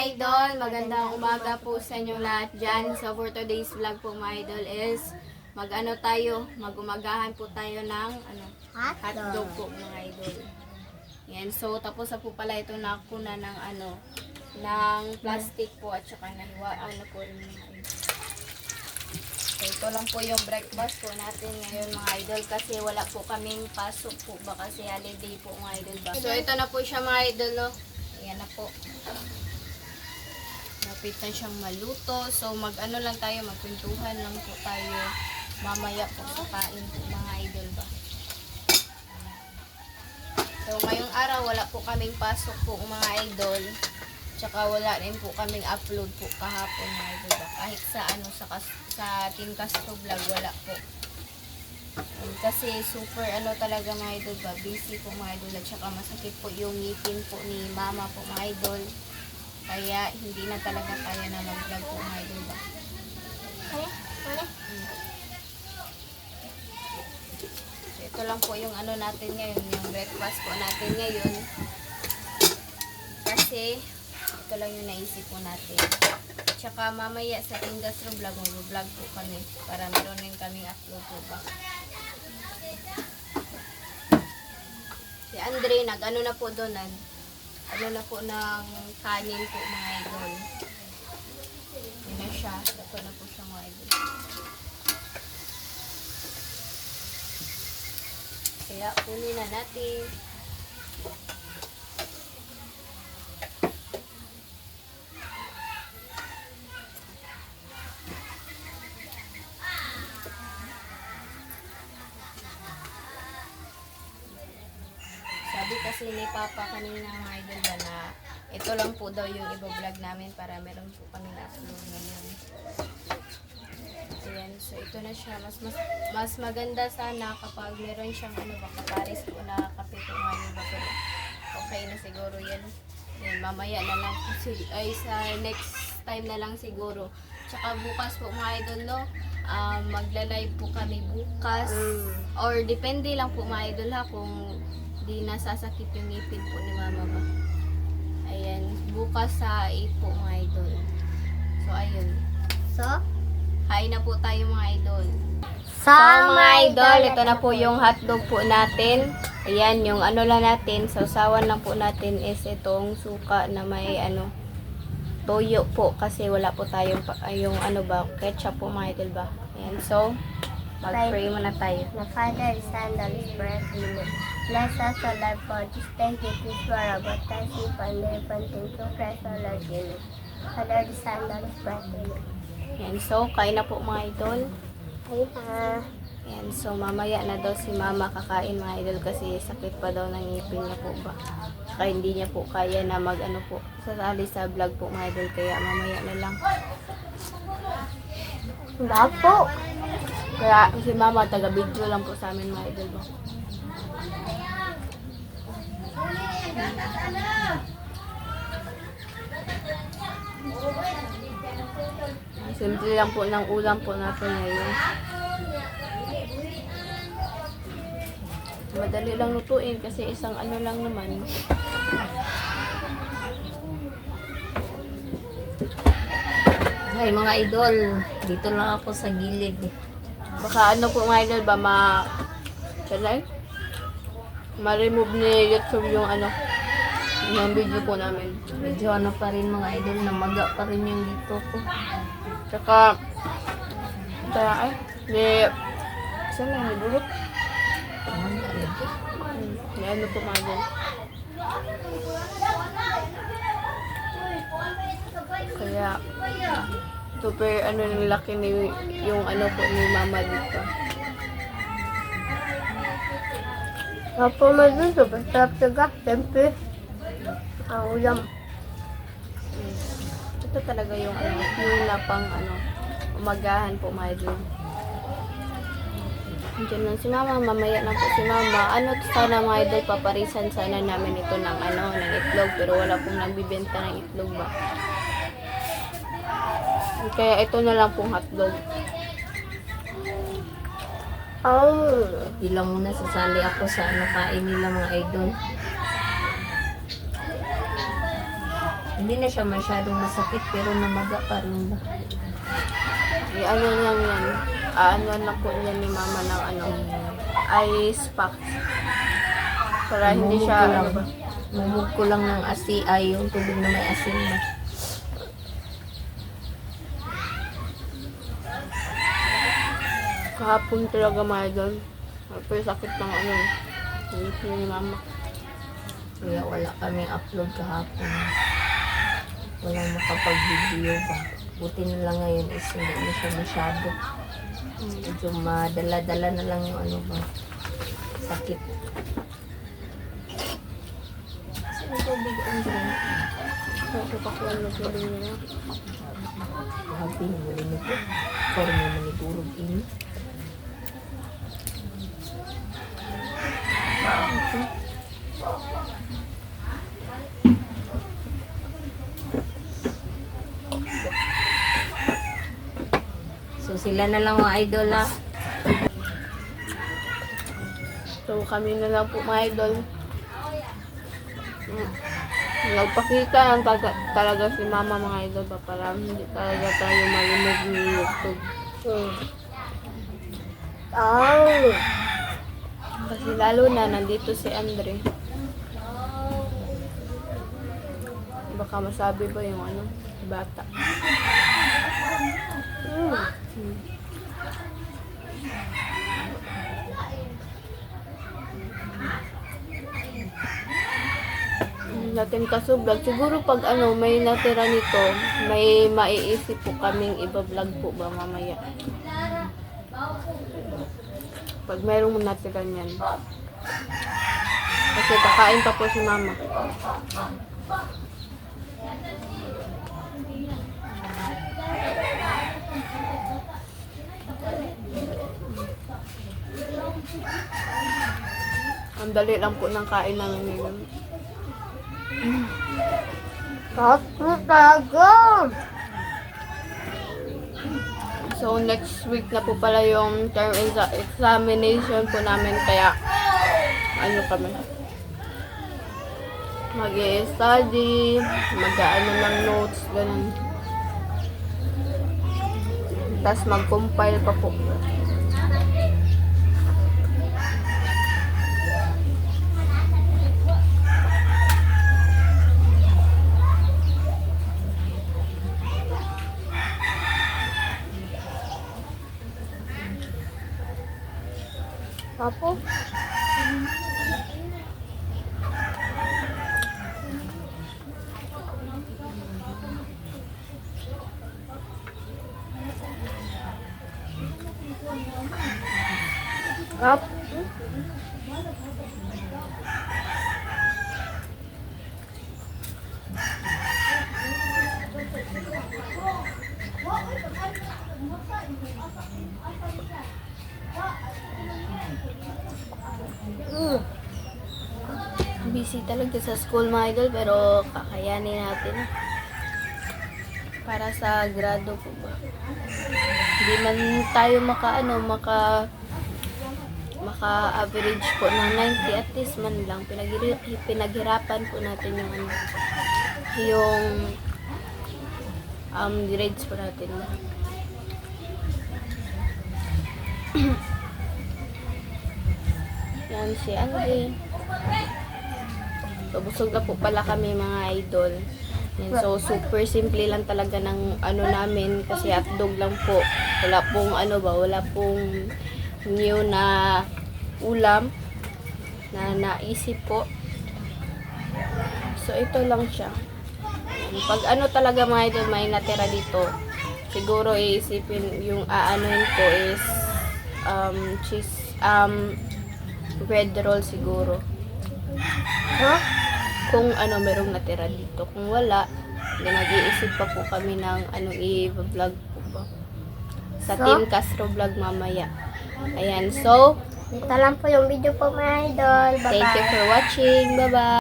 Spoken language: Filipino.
idol, magandang umaga po sa inyong lahat dyan. So for today's vlog po mga idol is magumagahan po tayo ng hotdog po mga idol. Yan, so tapos na po pala ito nakuna ng ng plastic po at saka nahiwaan na po rin mga idol. So ito lang po yung breakfast po natin ngayon mga idol kasi wala po kaming pasok po ba kasi holiday po mga idol ba. So ito na po siya mga idol oh. Ayan na po. Napit na siyang maluto. So lang tayo, magpintuhan lang po tayo. Mamaya po sa kain po mga idol ba. So ngayong araw wala po kaming pasok po mga idol. Tsaka wala rin po kaming upload po kahapon mga idol ba. Kahit sa sa Team Castro Vlog wala po. Kasi super talaga mga idol ba, busy po mga idol at saka masakit po yung ngipin po ni mama po mga idol. Kaya hindi na talaga kaya na mag-vlog po mga idol ba. So, ito lang po yung natin ngayon, yung breakfast po natin ngayon. Kasi ito lang yung naisip po natin. Tsaka mamaya sa Team Castro Vlog, mag-vlog po kami para meron rin kaming upload po ba. Si Andre, na po doon, na po ng kanin po mga idol. Yan na siya. Ito na po siya mga idol. Kaya kunin na natin. Sabi kasi ni Papa kanina mga idol ba na ito lang po daw yung iba-vlog namin para meron po kami na-upload ngayon. Ayan, so ito na siya. Mas maganda sana kapag meron siyang kapares po na kape po ngayon ba, pero okay na siguro yan. Ayan, mamaya na lang ay sa next time na lang siguro. Tsaka bukas po mga idol no, magla-live po kami bukas or depende lang po mga idol ha kung di nasasakit yung ngipin po ni mama ba. Ayan, bukas sa 8 po mga idol. So ayun. So, hain na po tayo mga idol. So mga idol, ito na po yung hotdog po natin. Ayan, yung lang natin, sausawan lang po natin is itong suka na may toyo po kasi wala po tayong yung ketchup po mga idol ba. Ayan, so mag-pray muna tayo. My Father, Son, and Holy Spirit, Amen. Bless us, O Lord, for this day, this is for our baptism, and repentance to Christ, our Lord, Amen. Father, Son, and Holy Spirit, Amen. Ayan, so kain na po mga idol. Ayan. Ayan, so mamaya na daw si mama kakain mga idol kasi sakit pa daw ng ngipin niya po ba. Kaya hindi niya po kaya na po sasali sa vlog po mga idol kaya mamaya na lang. Wala po. Kaya si mama taga-video lang po sa amin mga idol ba. Simple lang po ng ulam po natin ngayon. Madali lang lutuin kasi isang lang naman. Ay mga idol, dito lang ako sa gilid. Baka po mga idol ba ma-remove ni YouTube yung video po namin. Medyo pa rin mga idol, namaga pa rin yung dito ko. Tsaka saan lang nilulot? May po mga idol. Kaya super ng laki ni yung po ni mama dito. Apo madulo, basta taga, siyempre, ang ulam. Ito talaga yung yung pang umagahan po mga idol. Diyan lang si mama, mamaya na po si mama. Sana mga idol, paparisan sana namin ito ng ng itlog pero wala pong nagbibenta ng itlog ba. Kaya ito na lang pong hotdog. Ilang muna sasali ako sa kain nila mga idol. Hindi na siya masyadong masakit pero namaga pa rin ba? Ano lang yan. Ano na po yan ni mama ng ano, ice pack. Para hindi siya, ano ba? Mamug ko lang ng ay yung tubig na may asin na. Kahapon talaga mga idol. Pero sakit ng ano, ngipin ni mama. Kaya wala kaming upload kahapon. Walang makapag-video ba. Buti na lang ngayon is hindi na siya masyado. Medyo madala-dala na lang yung ano ba, sakit. Saan yung tubig ang drink? Kapakuan na tuloy nila. Happy na muli nito. Para may manitulog ini. So sila na lang mga idol ha. So kami na lang po mga idol. Nagpakita lang talaga si mama mga idol ba para hindi talaga tayo marinig ni YouTube. Oh. Kasi lalo na nandito si Andre. Baka masabi ba yung ano, bata. Natin kasublog. Siguro pag ano, may natira nito, may maiisip po kaming iba-vlog po ba mamaya. Pag mayroong natira niyan. Kasi kakain pa po si mama. Ang dali lang po ng kain namin ngayon. Sakit talaga. So, next week na po pala yung term examination po namin. Kaya, ano kami? Mag-i-study, mag-ano ng notes, ganun. Tapos mag-compile pa po. Tapos, up. Busy talaga sa school mga idol, pero kakayanin natin. Para sa grado po ba. Hindi man tayo maka-average po ng 90, at least man lang. Pinaghirapan po natin yung grades po natin. Yan si Andre. So, busog na po pala kami mga idol. Yan, so, super simple lang talaga ng ano namin kasi hotdog lang po. Wala pong wala pong new na ulam na naisip po. So, ito lang siya. Pag talaga mga idol, may natira dito. Siguro iisipin yung aanuhin ko is cheese, bread roll siguro. Huh? Kung merong natira dito. Kung wala, nag-iisip pa po kami ng i-vlog po ba. Sa So? Team Castro Vlog mamaya. Ayan, so, Ito lang po yung video po mga idol. Bye-bye. thank you for watching. Bye-bye!